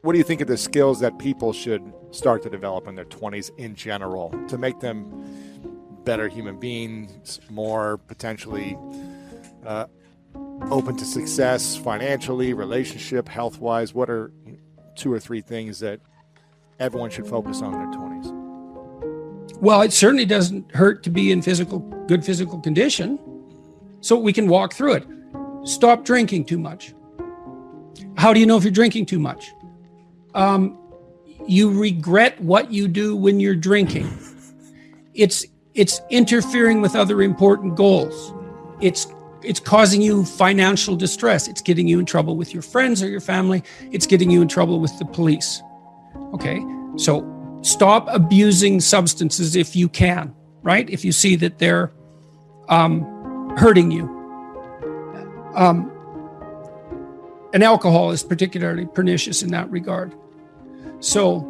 what do you think of the skills that people should start to develop in their 20s in general to make them better human beings, more potentially open to success financially, relationship, health-wise? What are 2 or 3 things that everyone should focus on in their 20s? Well, it certainly doesn't hurt to be in good physical condition, so we can walk through it. Stop drinking too much. How do you know if you're drinking too much? You regret what you do when you're drinking. It's interfering with other important goals. It's causing you financial distress. It's getting you in trouble with your friends or your family. It's getting you in trouble with the police. Okay, so stop abusing substances if you can, right? If you see that they're hurting you. And alcohol is particularly pernicious in that regard. So,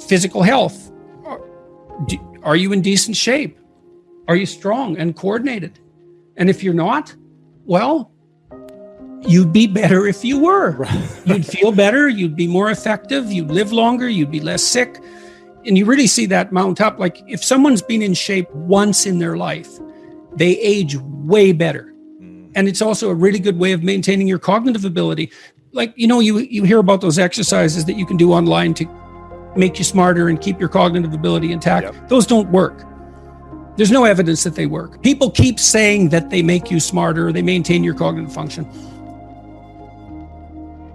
physical health. Are you in decent shape? Are you strong and coordinated? And if you're not, well, you'd be better if you were. Right. You'd feel better, you'd be more effective, you'd live longer, you'd be less sick. And you really see that mount up. Like if someone's been in shape once in their life, they age way better. And it's also a really good way of maintaining your cognitive ability. Like, you hear about those exercises that you can do online to make you smarter and keep your cognitive ability intact. Yep. Those don't work. There's no evidence that they work. People keep saying that they make you smarter, or they maintain your cognitive function.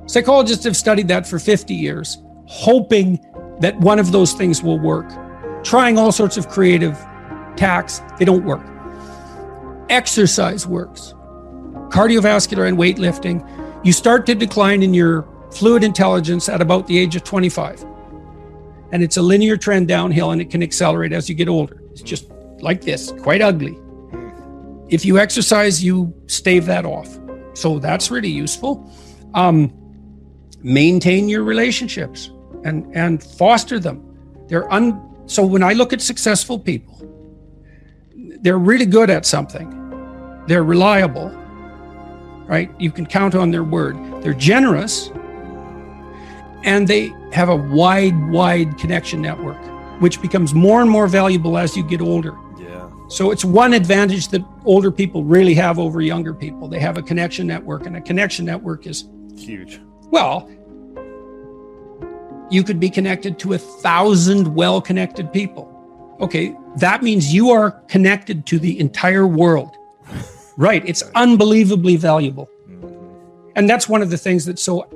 Psychologists have studied that for 50 years, hoping that one of those things will work. Trying all sorts of creative tacks, they don't work. Exercise works. Cardiovascular and weightlifting, you start to decline in your fluid intelligence at about the age of 25. And it's a linear trend downhill, and it can accelerate as you get older. It's just like this, quite ugly. If you exercise, you stave that off. So that's really useful. Maintain your relationships and foster them. So when I look at successful people, they're really good at something. They're reliable, right? You can count on their word. They're generous, and they have a wide connection network, which becomes more and more valuable as you get older. Yeah. So it's one advantage that older people really have over younger people. They have a connection network, and a connection network is huge. Well, you could be connected to 1,000 well-connected people. Okay, that means you are connected to the entire world. Right, it's unbelievably valuable. And that's one of the things that's so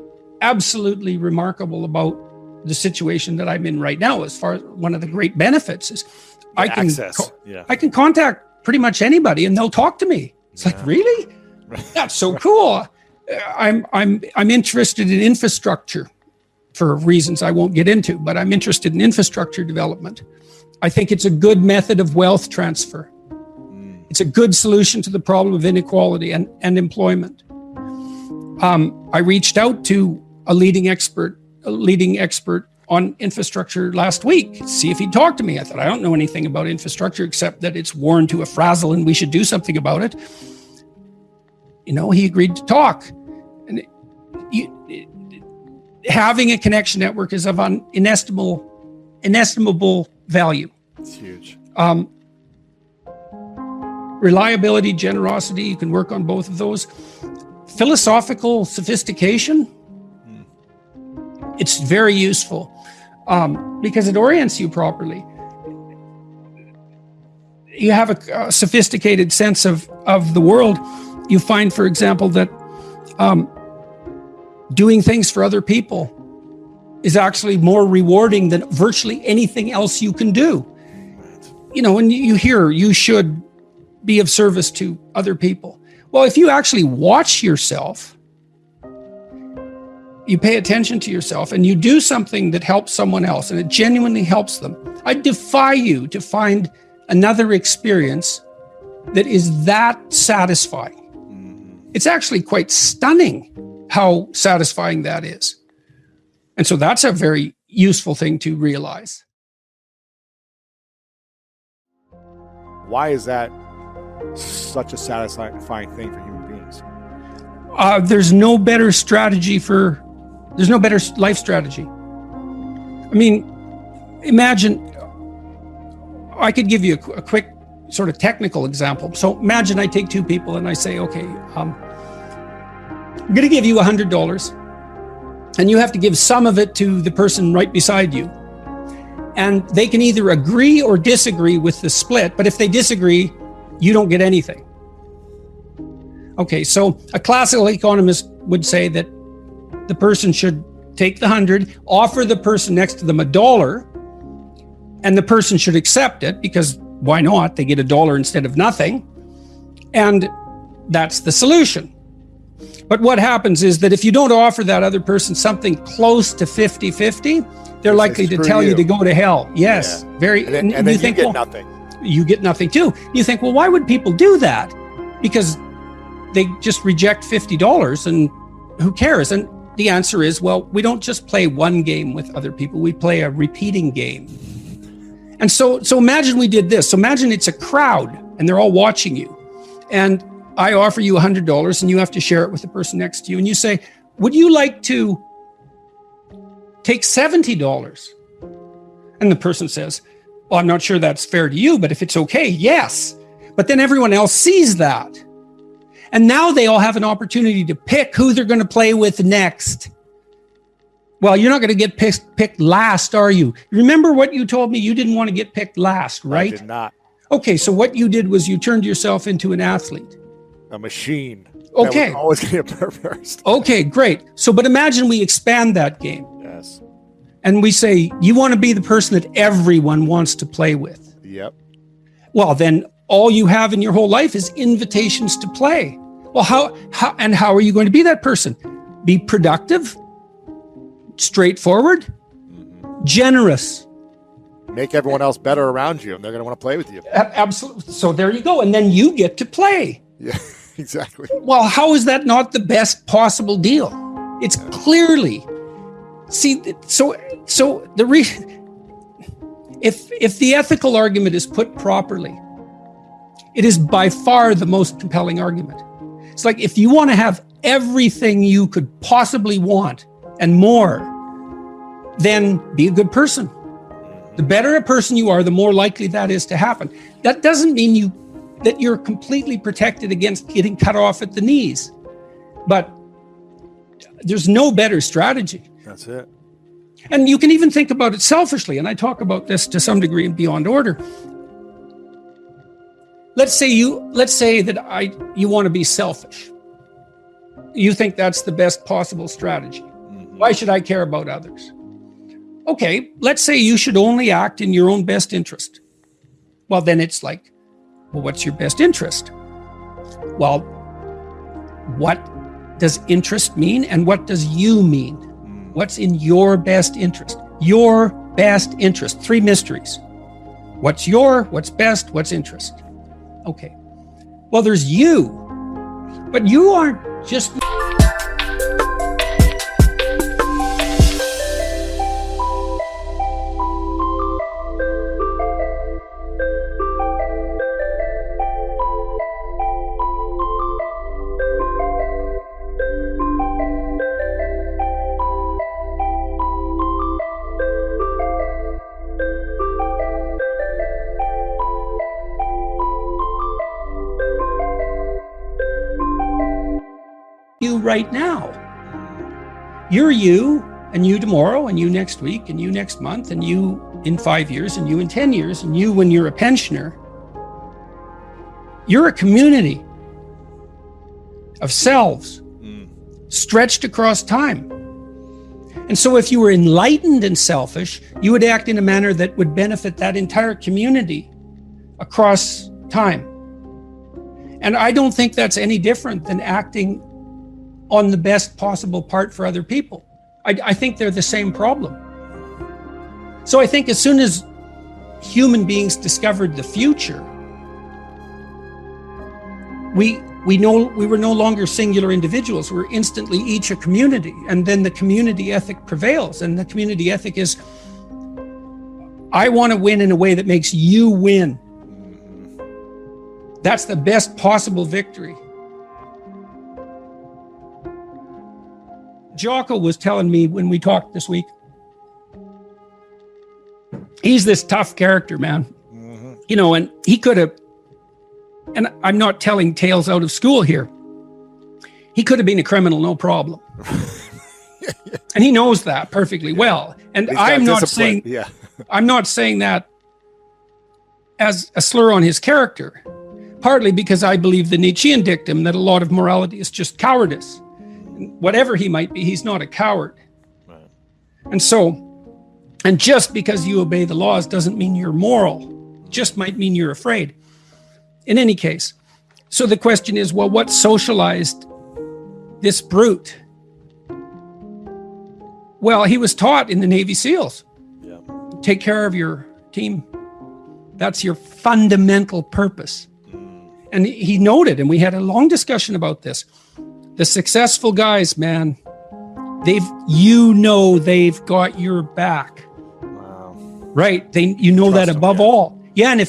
absolutely remarkable about the situation that I'm in right now. As far as one of the great benefits is I can contact pretty much anybody and they'll talk to me. It's like, really? That's so cool. I'm interested in infrastructure for reasons I won't get into, but I'm interested in infrastructure development. I think it's a good method of wealth transfer. It's a good solution to the problem of inequality and employment. I reached out to a leading expert on infrastructure last week to see if he'd talk to me. I thought, I don't know anything about infrastructure except that it's worn to a frazzle and we should do something about it. He agreed to talk. And having a connection network is of inestimable value. It's huge. Reliability, generosity, you can work on both of those. Philosophical sophistication, it's very useful because it orients you properly. You have a sophisticated sense of the world. You find, for example, that doing things for other people is actually more rewarding than virtually anything else you can do. When you hear you should be of service to other people. Well, if you actually watch yourself, you pay attention to yourself and you do something that helps someone else and it genuinely helps them, I defy you to find another experience that is that satisfying. It's actually quite stunning how satisfying that is. And so that's a very useful thing to realize. Why is that such a satisfying thing for human beings? There's no better strategy for There's no better life strategy. I mean, imagine, I could give you a quick sort of technical example. So imagine I take two people and I say, okay, I'm going to give you $100 and you have to give some of it to the person right beside you. And they can either agree or disagree with the split, but if they disagree, you don't get anything. Okay, so a classical economist would say that the person should take the 100, offer the person next to them $1, and the person should accept it because why not? They get $1 instead of nothing. And that's the solution. But what happens is that if you don't offer that other person something close to 50-50, they're likely to tell you to go to hell. Yes, yeah. Very. And then you think, get nothing. You get nothing too. You think, well, why would people do that? Because they just reject $50 and who cares? And the answer is, well, we don't just play one game with other people. We play a repeating game. And so imagine we did this. So imagine it's a crowd and they're all watching you. And I offer you $100 and you have to share it with the person next to you. And you say, would you like to take $70? And the person says, well, I'm not sure that's fair to you, but if it's okay, yes. But then everyone else sees that. And now they all have an opportunity to pick who they're going to play with next. Well, you're not going to get picked last, are you? Remember what you told me? You didn't want to get picked last, right? I did not. Okay, so what you did was you turned yourself into an athlete. A machine. Okay. That was always going to get first. Okay, great. So, but imagine we expand that game. Yes. And we say, you want to be the person that everyone wants to play with. Yep. Well, then all you have in your whole life is invitations to play. Well, how are you going to be that person? Be productive, straightforward, generous. Make everyone else better around you, and they're going to want to play with you. Absolutely. So there you go. And then you get to play. Yeah, exactly. Well, how is that not the best possible deal? It's clearly. See, so the if the ethical argument is put properly, it is by far the most compelling argument. It's like if you want to have everything you could possibly want and more, then be a good person. The better a person you are, the more likely that is to happen. That doesn't mean that you're completely protected against getting cut off at the knees, but there's no better strategy. That's it. And you can even think about it selfishly, and I talk about this to some degree in Beyond Order. Let's say that you want to be selfish. You think that's the best possible strategy. Why should I care about others? Okay, let's say you should only act in your own best interest. Well, then it's like, well, what's your best interest? Well, what does interest mean and what does you mean? What's in your best interest? Your best interest. 3 mysteries. What's best, what's interest? Okay. Well, there's you, but you aren't just... you right now. You're you, and you tomorrow, and you next week, and you next month, and you in 5 years, and you in 10 years, and you when you're a pensioner. You're a community of selves stretched across time. And so if you were enlightened and selfish, you would act in a manner that would benefit that entire community across time. And I don't think that's any different than acting on the best possible part for other people. I think they're the same problem. So I think as soon as human beings discovered the future, we were no longer singular individuals. We're instantly each a community. And then the community ethic prevails. And the community ethic is, I want to win in a way that makes you win. That's the best possible victory. Jocko was telling me when we talked this week, he's this tough character, man. You know, and he could have, and I'm not telling tales out of school here, he could have been a criminal, no problem. And he knows that perfectly well. And I'm not saying, I'm not saying that as a slur on his character, partly because I believe the Nietzschean dictum that a lot of morality is just cowardice. Whatever he might be, he's not a coward. Right. And so, and just because you obey the laws doesn't mean you're moral. It just might mean you're afraid. In any case, so the question is, well, what socialized this brute? Well, he was taught in the Navy SEALs. Yeah. Take care of your team. That's your fundamental purpose. And he noted, and we had a long discussion about this, the successful guys, man, they've got your back. Wow. Right? You know that above all. Yeah, and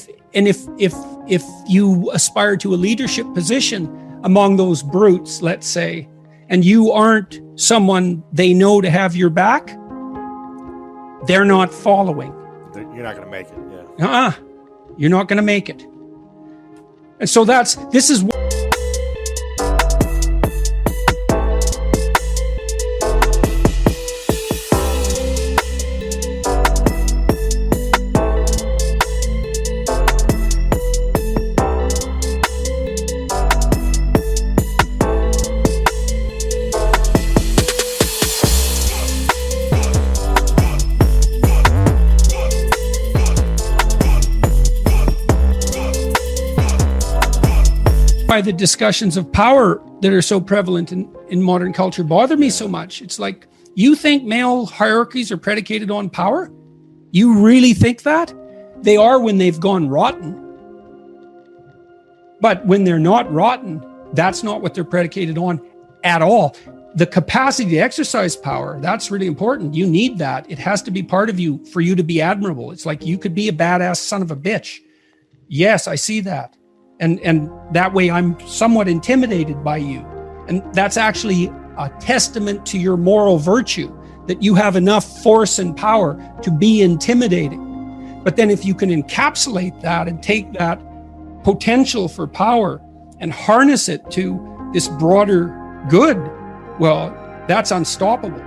if you aspire to a leadership position among those brutes, let's say, and you aren't someone they know to have your back, they're not following. You're not going to make it. Yeah. You're not going to make it. And so this is why the discussions of power that are so prevalent in modern culture bother me so much. It's like, you think male hierarchies are predicated on power? You really think that? They are when they've gone rotten. But when they're not rotten, that's not what they're predicated on at all. The capacity to exercise power, that's really important. You need that. It has to be part of you for you to be admirable. It's like you could be a badass son of a bitch. Yes, I see that. And that way I'm somewhat intimidated by you. And that's actually a testament to your moral virtue, that you have enough force and power to be intimidating. But then if you can encapsulate that and take that potential for power and harness it to this broader good, well, that's unstoppable.